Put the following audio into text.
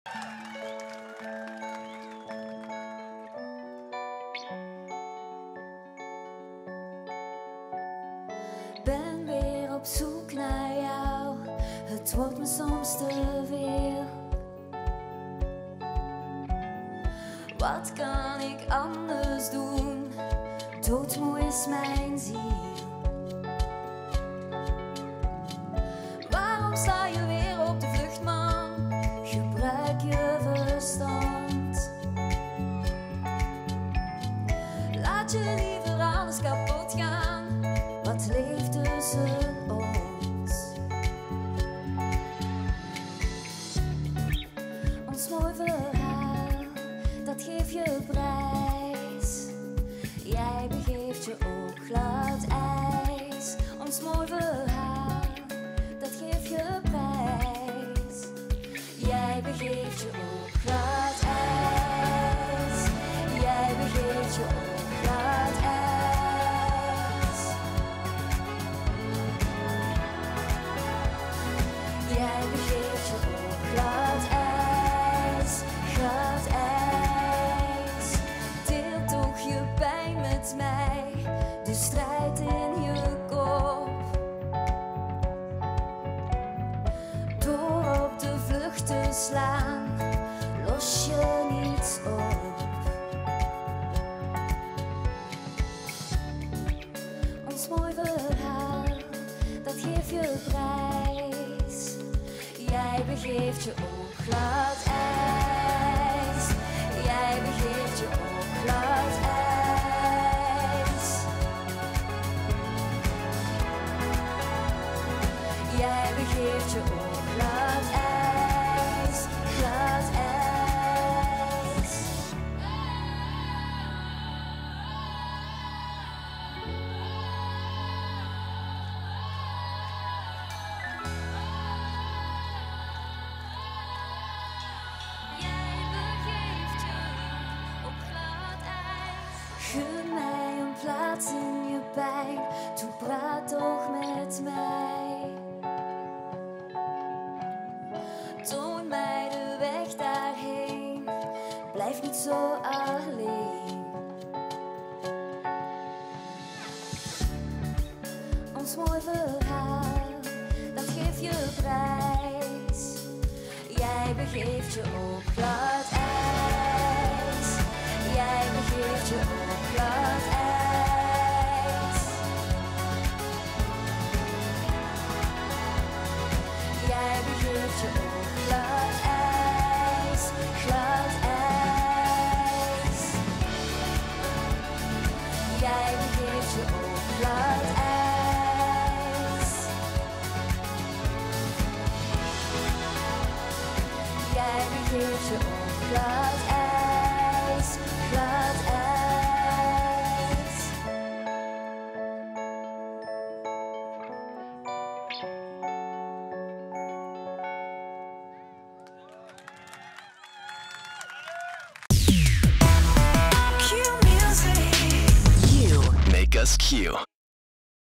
Ben weer op zoek naar jou, het wordt me soms te veel. Wat kan ik anders doen? Doodmoe is mijn ziel. Waarom sta je weer op de vlucht, man? Gebruik je verstand. Laat je liever alles kapot gaan. Wat leeft tussen ons? Ons mooi verhaal, dat geef je prijs. Jij begeeft je op glad ijs. Ons mooi verhaal, dat geef je prijs. Jij begeeft je op glad ijs. Jij begeeft je op glad ijs. Jij begeeft je op glad ijs, glad ijs. Deel toch je pijn met mij, de strijd in je kop. Door op de vlucht te slaan, los je niets op. Ons mooi verhaal, dat geeft je prijs. Jij begeeft je op glad ijs. Jij begeeft je op glad ijs. Jij begeeft je op glad ijs, glad ijs. Gun mij een plaats in je pijn, toe praat toch met mij. Toon mij de weg daarheen, blijf niet zo alleen. Ons mooi verhaal, dat geeft je prijs. Jij begeeft je op glad ijs. Jij begeeft je op glad ijs. Jij begeeft je op glad ijs, glad ijs. Jij begeeft je op glad ijs. Jij begeeft je op glad ijs, glad ijs. Q Music. You make us Q.